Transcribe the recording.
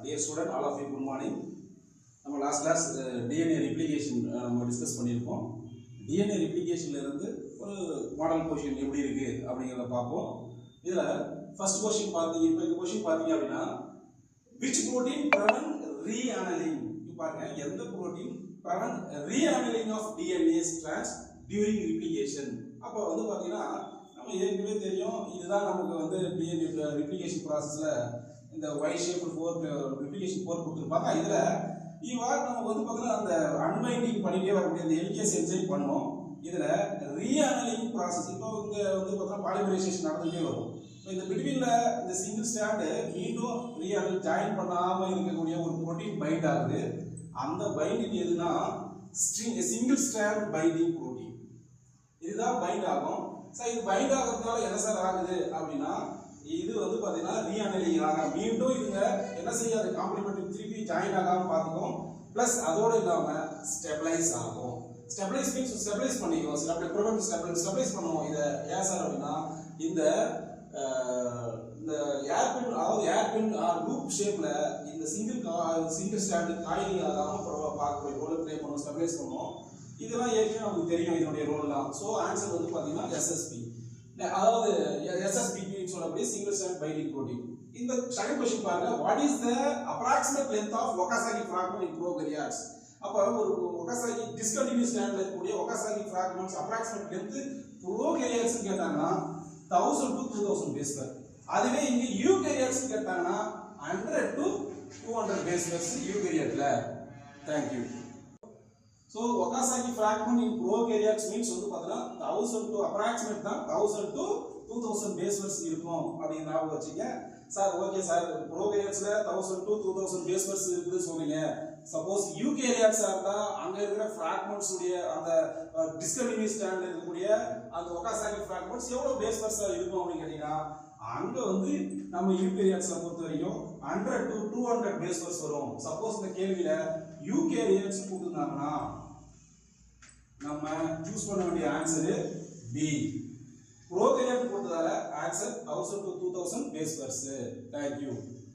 Dear student, all of you, good morning. நம்ம last class DNA replication நம்ம discuss பண்ணியிருக்கோம். DNA ரெப்ளிகேஷன்ல இருந்து ஒரு மாடல் கொஷின் எப்படி இருக்கு அப்படிங்கிறத பார்ப்போம். இதில் ஃபர்ஸ்ட் கொஷின் பார்த்தீங்க, இப்போ இந்த கொஷின் பார்த்தீங்க அப்படின்னா which protein prevent reannealing? இப்போ பாருங்க, எந்த protein prevent reannealing of DNA strands during replication? அப்போ வந்து பார்த்தீங்கன்னா நம்ம ஏற்கனவே தெரியும், இதுதான் நமக்கு வந்து டிஎன்ஏ ரெப்ளிகேஷன் ப்ராசஸ்ல இந்த Y shape fork replication fork கொடுத்துருப்பாங்க. இதில் இவ்வாறு நமக்கு வந்து பார்த்தீங்கன்னா அந்த அன்வைண்டிங் பண்ணிட்டே வரக்கூடிய அந்த எல்கேஸ் என்சைம் பண்ணோம். இதில் ரீஅனலிங் ப்ராசஸ் இப்போ இங்கே வந்து பார்த்தீங்கன்னா பாலிமரைசேஷன் நடந்துகிட்டே வரும். இப்போ இந்த பிட்வீனில் இந்த சிங்கிள் ஸ்டாண்டு மீண்டும் ரீஅனல் ஜாயின் பண்ணாமல் இருக்கக்கூடிய ஒரு ப்ரோட்டீன் பைண்ட் ஆகுது. அந்த பைண்டிங் எதுனா சிங்கிள் ஸ்டாண்ட் பைண்டிங் ப்ரோட்டீன், இதுதான் பைண்ட் ஆகும். சார் இது பைண்ட் ஆகிறதுனால என்ன சார் ஆகுது அப்படின்னா, இது வந்து பார்த்தீங்கன்னா ரீஅனலிங் ஆக மீண்டும் இதுங்க என்ன செய்யாது, காம்ப்ளிமெண்ட்ரி திருப்பி ஜாயின் ஆகாமல் பார்த்துக்கும். ப்ளஸ் அதோடு இல்லாமல் ஸ்டெபிளைஸ் ஆகும். ஸ்டெபிளைஸ் மீன்ஸ் ஸ்டெபிளைஸ் பண்ணிக்கும், ஸ்டெபிளைஸ் பண்ணுவோம். இதை ஏன் சார் அப்படின்னா, இந்த ஏர்பின், அதாவது ஏர்பின் லூப் ஷேப்ல இந்த சிங்கிள் ஸ்டாண்டு காயிலிங் ஆகாமல் பார்க்கக்கூடிய ரோல் ப்ளே பண்ணுவோம், ஸ்டெபிளைஸ் பண்ணுவோம். இதெல்லாம் ஏற்கனவே நமக்கு தெரியும் இதனுடைய ரோல் தான். ஸோ ஆன்சர் வந்து பார்த்தீங்கன்னா எஸ்எஸ்பி, அதாவது எஸ்எஸ்பின்னு சொல்லக்கூடிய சிங்கிள் ஸ்டாண்ட் பைண்டிங் புரோட்டீன். இந்த செகண்ட் क्वेश्चन பாருங்க, what is the approximate length of Okazaki fragment in prokaryotes? அப்ப ஒரு ஒகாசாகி டிஸ்கண்டினியூஸ் ஸ்டாண்ட்ல இருக்கக்கூடிய ஒகாசாகி ஃபிராக்மென்ட்ஸ் அப்ராக்ஸிமேட் லென்த் ப்ரோகாரியாட்ஸ் கேட்டாங்கன்னா 1000 to 2000 பேஸ் பேர். அதுவே இங்க யூகேரியாட்ஸ் கேட்டாங்கன்னா 100 to 200 பேஸ் பேர்ஸ் யூகேரியாட்ல. Thank you. So Okazaki fragment in prokaryotes means வந்து பார்த்தா 1000 to approximate தான் 1000 to 2000 பேஸ் பேர்ஸ் இருக்கும் அப்படின்னு ஞாபகம் வச்சுங்க. சார் ஓகே சார், ப்ரோகாரியோட்ஸ்ல 1000 to 2000 பேஸ் பேர்ஸ் இருக்குன்னு சொன்னீங்க. சப்போஸ் யூகேரியாட்ஸா இருந்தா அங்க இருக்கிற ஃபிராக்மெண்ட்ஸ் உடைய அந்த டிஸ்கண்டினியூஸ் ஸ்டாண்ட்ல இருக்கக்கூடிய அந்த ஒகாசாகி ஃபிராக்மெண்ட்ஸ் எவ்வளவு பேஸ் பேர்ஸா இருக்கும் அப்படின்னு கேட்டீங்கன்னா, அங்க வந்து நம்ம யூகேரியாட்ஸை பொறுத்த வரைக்கும் 100 to 200 பேஸ் பேர்ஸ் வரும். சப்போஸ் இந்த கேள்வியில யூகேரியாட்ஸ் கொடுத்திருந்தாங்கன்னா நம்ம சூஸ் பண்ண வேண்டிய ஆன்சர் பி. ப்ரோகாரியோட் கொடுத்ததால answer 1000 to 2000 base pairs. Thank you.